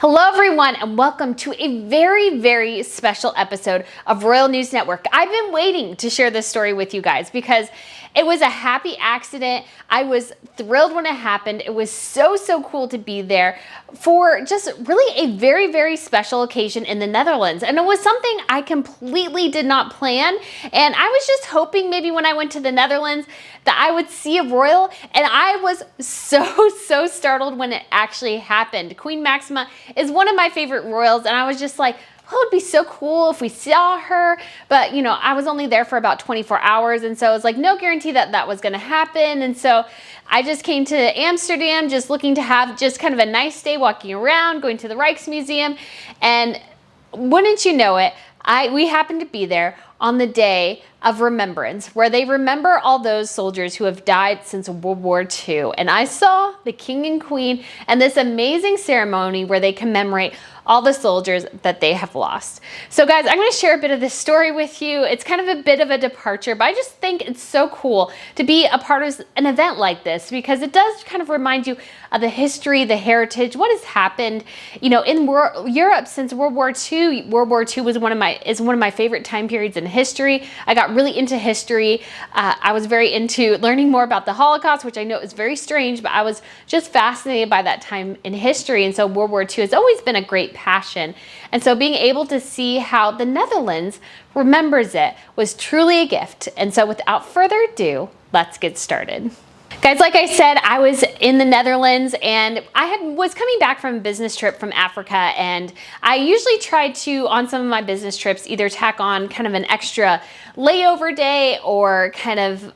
Hello everyone and welcome to a very, very special episode of Royal News Network. I've been waiting to share this story with you guys because it was a happy accident. I was thrilled when it happened. It was so cool to be there for just really a very, very special occasion in the Netherlands. And it was something I completely did not plan. And I was just hoping maybe when I went to the Netherlands that I would see a royal. And I was so startled when it actually happened. Queen Maxima is one of my favorite royals. And I was just like, oh, it'd be so cool if we saw her. But, you know, I was only there for about 24 hours. And so it was like no guarantee that that was going to happen. And so I just came to Amsterdam just looking to have just kind of a nice day walking around, going to the Rijksmuseum. And wouldn't you know it, we happened to be there on the day of Remembrance, where they remember all those soldiers who have died since World War II. And I saw the King and Queen and this amazing ceremony where they commemorate all the soldiers that they have lost. So guys, I'm going to share a bit of this story with you. It's kind of a bit of a departure, but I just think it's so cool to be a part of an event like this because it does kind of remind you of the history, the heritage, what has happened, you know, in Europe since World War II. World War II was one of my favorite time periods in history. I got really into history. I was very into learning more about the Holocaust, which I know is very strange, but I was just fascinated by that time in history. And so World War II has always been a great passion. And so being able to see how the Netherlands remembers it was truly a gift. And so without further ado, let's get started. Guys, like I said, I was in the Netherlands and was coming back from a business trip from Africa, and I usually try to, on some of my business trips, either tack on kind of an extra layover day or kind of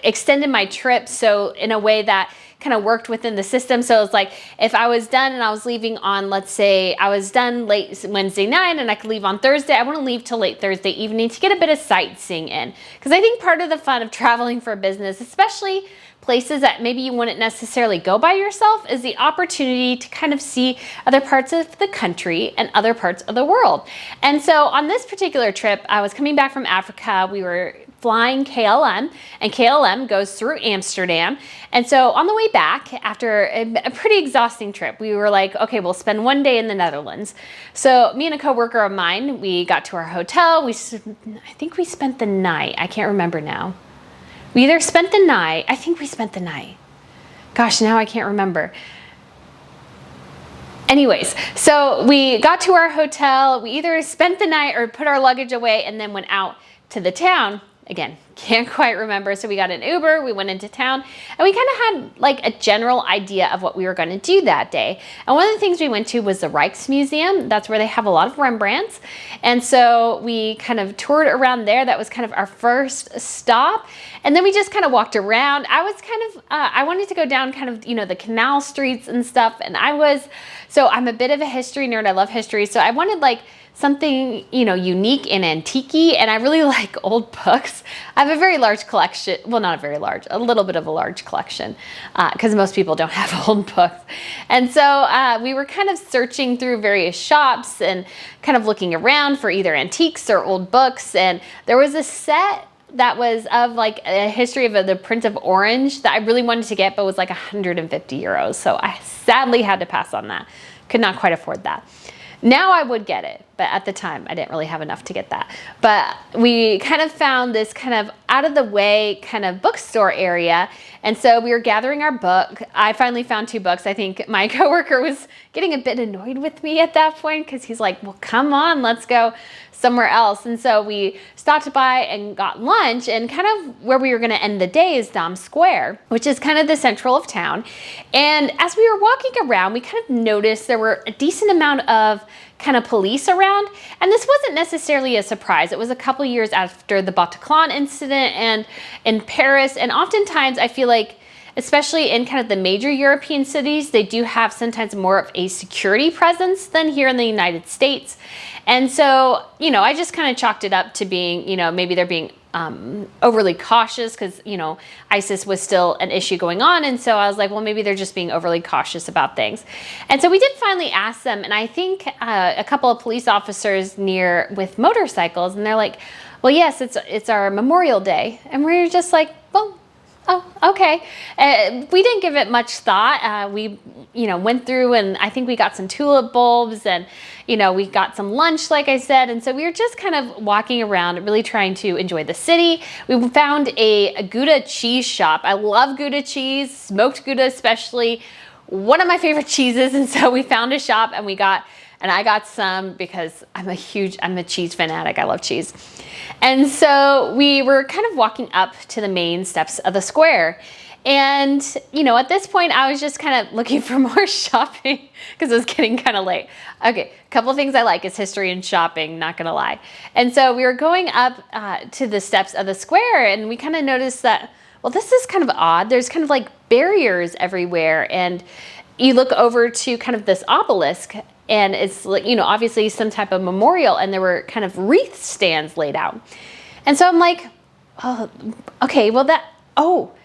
extended my trip so in a way that kind of worked within the system. So it's like if I was done and I was leaving on, let's say I was done late Wednesday night and I could leave on Thursday, I want to leave till late Thursday evening to get a bit of sightseeing in. Because I think part of the fun of traveling for business, especially places that maybe you wouldn't necessarily go by yourself, is the opportunity to kind of see other parts of the country and other parts of the world. And so on this particular trip, I was coming back from Africa. We were flying KLM, and KLM goes through Amsterdam. And so on the way back, after a pretty exhausting trip, we were like, okay, we'll spend one day in the Netherlands. So me and a coworker of mine, we got to our hotel. I think we spent the night. I can't remember now. We either spent the night, I think we spent the night. Gosh, now I can't remember. Anyways, so we got to our hotel. We either spent the night or put our luggage away and then went out to the town. Again, can't quite remember. So we got an Uber, we went into town, and we kind of had like a general idea of what we were going to do that day. And one of the things we went to was the Rijksmuseum. That's where they have a lot of Rembrandts. And so we kind of toured around there. That was kind of our first stop. And then we just kind of walked around. I was kind of, I wanted to go down kind of, you know, the canal streets and stuff. And so I'm a bit of a history nerd. I love history. So I wanted like something, you know, unique and antique-y, and I really like old books. I have a very large collection. Well, not a very large, a little bit of a large collection, because most people don't have old books. And so we were kind of searching through various shops and kind of looking around for either antiques or old books. And there was a set that was of like a history of the Prince of Orange that I really wanted to get, but was like 150 euros. So I sadly had to pass on that. Could not quite afford that. Now I would get it, but at the time I didn't really have enough to get that. But we kind of found this kind of out of the way kind of bookstore area. And so we were gathering our book. I finally found 2 books. I think my coworker was getting a bit annoyed with me at that point because he's like, well, come on, let's go somewhere else. And so we stopped by and got lunch, and kind of where we were going to end the day is Dam Square, which is kind of the central of town. And as we were walking around, we kind of noticed there were a decent amount of kind of police around. And this wasn't necessarily a surprise. It was a couple years after the Bataclan incident and in Paris. And oftentimes I feel like, especially in kind of the major European cities, they do have sometimes more of a security presence than here in the United States. And so, you know, I just kind of chalked it up to being, you know, maybe they're being overly cautious because, you know, ISIS was still an issue going on. And so I was like, well, maybe they're just being overly cautious about things. And so we did finally ask them. And I think a couple of police officers with motorcycles, and they're like, well, yes, it's our Memorial Day. And we're just like, well, Oh, okay. We didn't give it much thought. We, went through and I think we got some tulip bulbs and, we got some lunch, like I said. And so we were just kind of walking around, really trying to enjoy the city. We found a Gouda cheese shop. I love Gouda cheese, smoked Gouda especially, one of my favorite cheeses. And so we found a shop and I got some because I'm a cheese fanatic. I love cheese. And so we were kind of walking up to the main steps of the square. And, at this point I was just kind of looking for more shopping because it was getting kind of late. Okay, a couple of things I like is history and shopping, not gonna lie. And so we were going up to the steps of the square and we kind of noticed that, well, this is kind of odd. There's kind of like barriers everywhere. And you look over to kind of this obelisk and it's like, obviously some type of memorial, and there were kind of wreath stands laid out. And so I'm like, oh, okay, well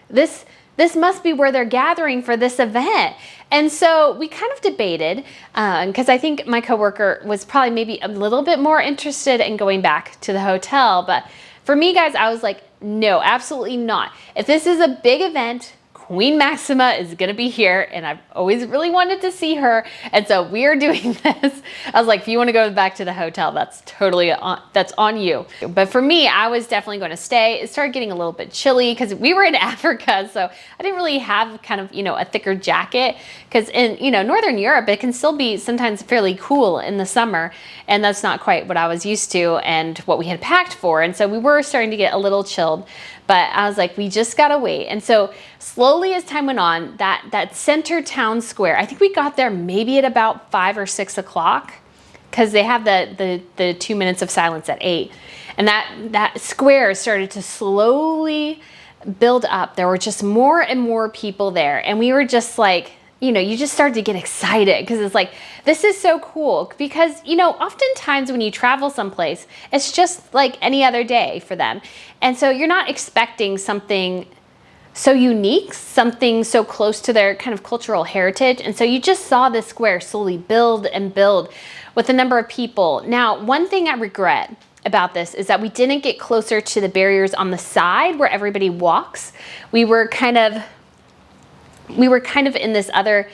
this must be where they're gathering for this event. And so we kind of debated, because I think my coworker was probably maybe a little bit more interested in going back to the hotel. But for me, guys, I was like, no, absolutely not. If this is a big event, Queen Maxima is gonna be here, and I've always really wanted to see her, and so we are doing this. I was like, if you want to go back to the hotel, that's totally that's on you. But for me, I was definitely going to stay. It started getting a little bit chilly because we were in Africa, so I didn't really have kind of a thicker jacket, because in Northern Europe it can still be sometimes fairly cool in the summer, and that's not quite what I was used to and what we had packed for, and so we were starting to get a little chilled. But I was like, we just gotta wait. And so slowly as time went on, that center town square, I think we got there maybe at about 5 or 6 o'clock, because they have the 2 minutes of silence at 8. And that square started to slowly build up. There were just more and more people there. And we were just like, you just start to get excited because it's like, this is so cool. Because, oftentimes when you travel someplace, it's just like any other day for them. And so you're not expecting something so unique, something so close to their kind of cultural heritage. And so you just saw this square slowly build and build with a number of people. Now, one thing I regret about this is that we didn't get closer to the barriers on the side where everybody walks. We were kind of in this other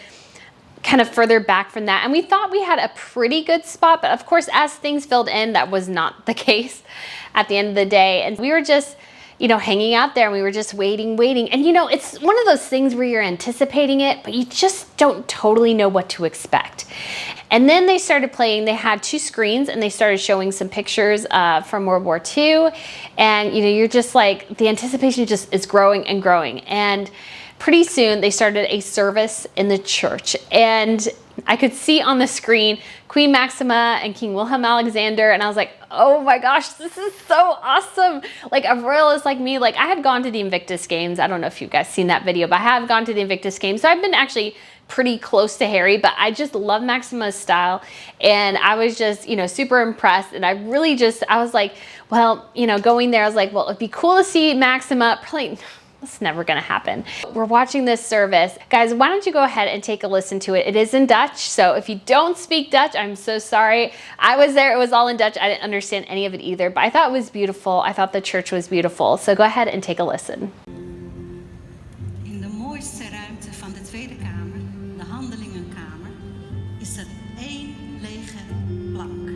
kind of further back from that. And we thought we had a pretty good spot, but of course, as things filled in, that was not the case at the end of the day. And we were just, hanging out there and we were just waiting. And it's one of those things where you're anticipating it, but you just don't totally know what to expect. And then they started playing, they had 2 screens and they started showing some pictures from World War II. And, you're just like, the anticipation just is growing and growing. And pretty soon they started a service in the church, and I could see on the screen Queen Maxima and King Willem-Alexander, and I was like, oh my gosh, this is so awesome. Like, a royalist like me, like I had gone to the Invictus Games. I don't know if you guys seen that video, but I have gone to the Invictus Games. So I've been actually pretty close to Harry, but I just love Maxima's style. And I was just, super impressed. And I was like, well, going there, I was like, well, it'd be cool to see Maxima. Probably, it's never gonna happen. We're watching this service. Guys, why don't you go ahead and take a listen to it. It is in Dutch, so if you don't speak Dutch, I'm so sorry. I was there, it was all in Dutch. I didn't understand any of it either, but I thought it was beautiful. I thought the church was beautiful. So go ahead and take a listen. In de mooiste ruimte van de Tweede Kamer, de Handelingenkamer, is er 1 lege plank.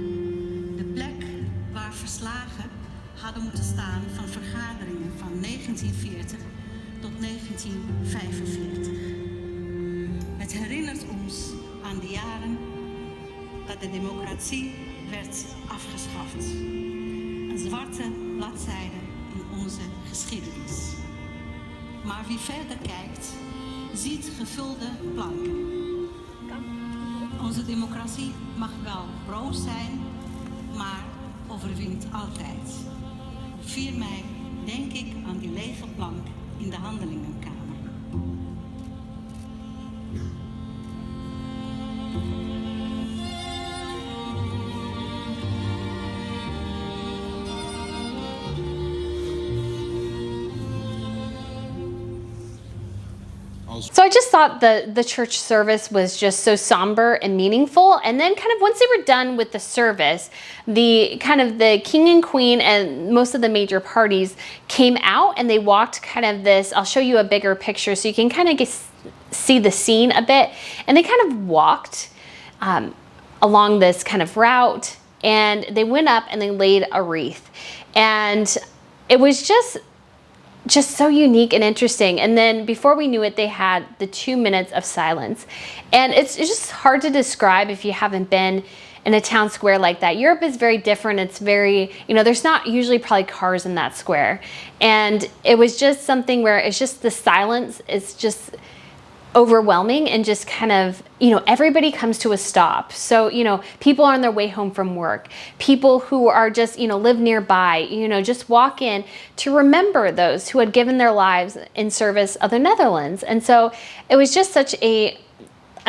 De plek waar verslagen hadden moeten staan van vergaderingen van 1940 tot 1945. Het herinnert ons aan de jaren dat de democratie werd afgeschaft. Een zwarte bladzijde in onze geschiedenis. Maar wie verder kijkt, ziet gevulde planken. Onze democratie mag wel broos zijn, maar overwint altijd. Op 4 mei denk ik aan die lege plank in de Handelingenkamer. So I just thought the church service was just so somber and meaningful. And then kind of once they were done with the service, the king and queen and most of the major parties came out and they walked kind of this, I'll show you a bigger picture so you can kind of see the scene a bit. And they kind of walked along this kind of route, and they went up and they laid a wreath. And it was just so unique and interesting. And then before we knew it, they had the 2 minutes of silence. And it's just hard to describe if you haven't been in a town square like that. Europe is very different. It's very, there's not usually probably cars in that square. And it was just something where it's just the silence is just overwhelming, and just kind of, everybody comes to a stop. So, people are on their way home from work, people who are just, live nearby, just walk in to remember those who had given their lives in service of the Netherlands. And so it was just such a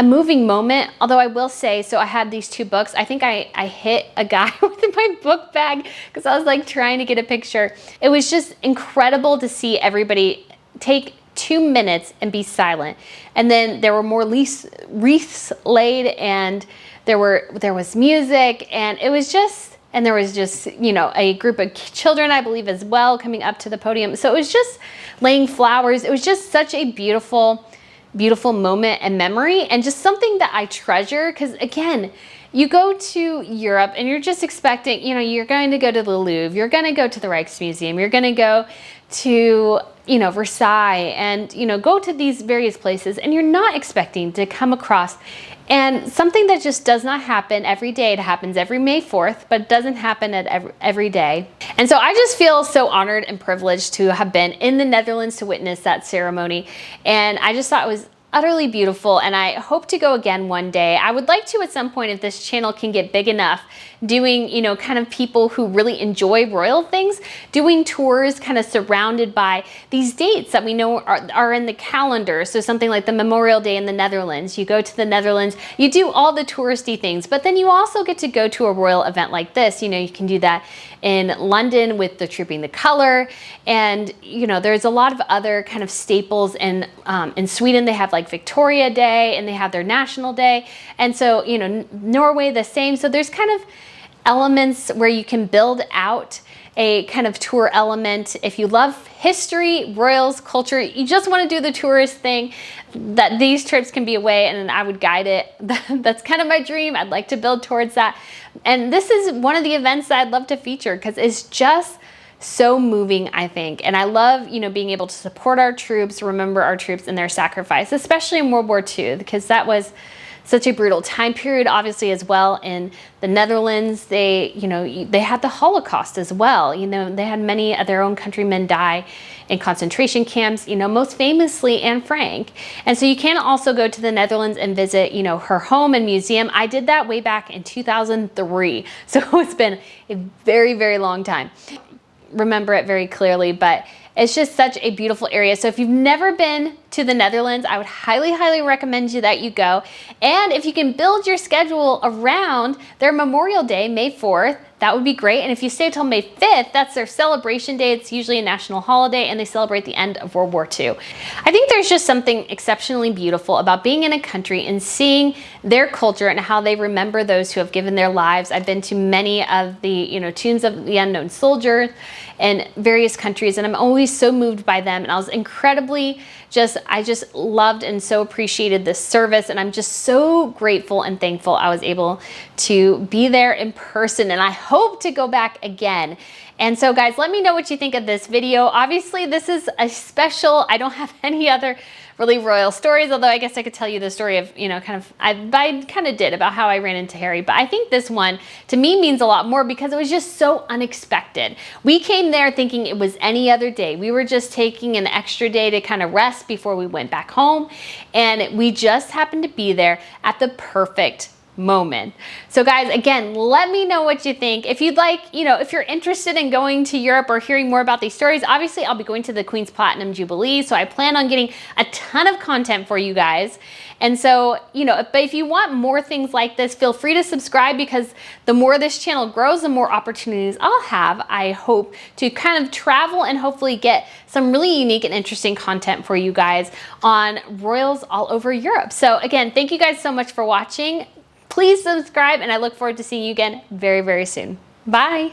moving moment. Although I will say, so I had these 2 books. I think I hit a guy with my book bag because I was like trying to get a picture. It was just incredible to see everybody take 2 minutes and be silent. And then there were more wreaths laid, and there was music, and it was just, and there was just, a group of children, I believe, as well, coming up to the podium. So it was just laying flowers. It was just such a beautiful, beautiful moment and memory, and just something that I treasure. Because again, you go to Europe and you're just expecting, you're going to go to the Louvre, you're going to go to the Rijksmuseum, you're going to go to, Versailles, and, go to these various places, and you're not expecting to come across and something that just does not happen every day. It happens every May 4th, but it doesn't happen at every day. And so I just feel so honored and privileged to have been in the Netherlands to witness that ceremony. And I just thought it was utterly beautiful, and I hope to go again one day. I would like to at some point, if this channel can get big enough, doing, kind of people who really enjoy royal things, doing tours kind of surrounded by these dates that we know are in the calendar. So something like the Memorial Day in the Netherlands. You go to the Netherlands, you do all the touristy things, but then you also get to go to a royal event like this. You can do that in London with the Trooping the Color, and there's a lot of other kind of staples. In Sweden they have like Victoria Day, and they have their National Day, and so Norway the same. So there's kind of elements where you can build out a kind of tour element. If you love history, royals, culture, you just want to do the tourist thing, that these trips can be a way, and I would guide it. That's kind of my dream. I'd like to build towards that. And this is one of the events that I'd love to feature because it's just so moving, I think. And I love, being able to support our troops, remember our troops and their sacrifice, especially in World War II, because that was such a brutal time period, obviously, as well. In the Netherlands, they had the Holocaust as well. They had many of their own countrymen die in concentration camps, most famously Anne Frank. And so you can also go to the Netherlands and visit, her home and museum. I did that way back in 2003. So it's been a very, very long time. Remember it very clearly, but it's just such a beautiful area. So if you've never been to the Netherlands, I would highly, highly recommend that you go. And if you can build your schedule around their Memorial Day, May 4th, that would be great. And if you stay till May 5th, that's their celebration day. It's usually a national holiday, and they celebrate the end of World War II. I think there's just something exceptionally beautiful about being in a country and seeing their culture and how they remember those who have given their lives. I've been to many of the, Tombs of the Unknown Soldiers in various countries, and I'm always so moved by them. And I was incredibly I just loved and so appreciated this service, and I'm just so grateful and thankful I was able to be there in person, and I hope to go back again. And so guys, let me know what you think of this video. Obviously this is a special, I don't have any other really royal stories, although I guess I could tell you the story of, I kind of did about how I ran into Harry, but I think this one to me means a lot more because it was just so unexpected. We came there thinking it was any other day. We were just taking an extra day to kind of rest before we went back home, and we just happened to be there at the perfect moment. So guys, again, let me know what you think. If you'd like, if you're interested in going to Europe or hearing more about these stories, obviously I'll be going to the Queen's Platinum Jubilee, so I plan on getting a ton of content for you guys. And so, but if you want more things like this, feel free to subscribe, because the more this channel grows, the more opportunities I'll have, I hope, to kind of travel and hopefully get some really unique and interesting content for you guys on royals all over Europe. So again, thank you guys so much for watching. Please subscribe, and I look forward to seeing you again very, very soon. Bye.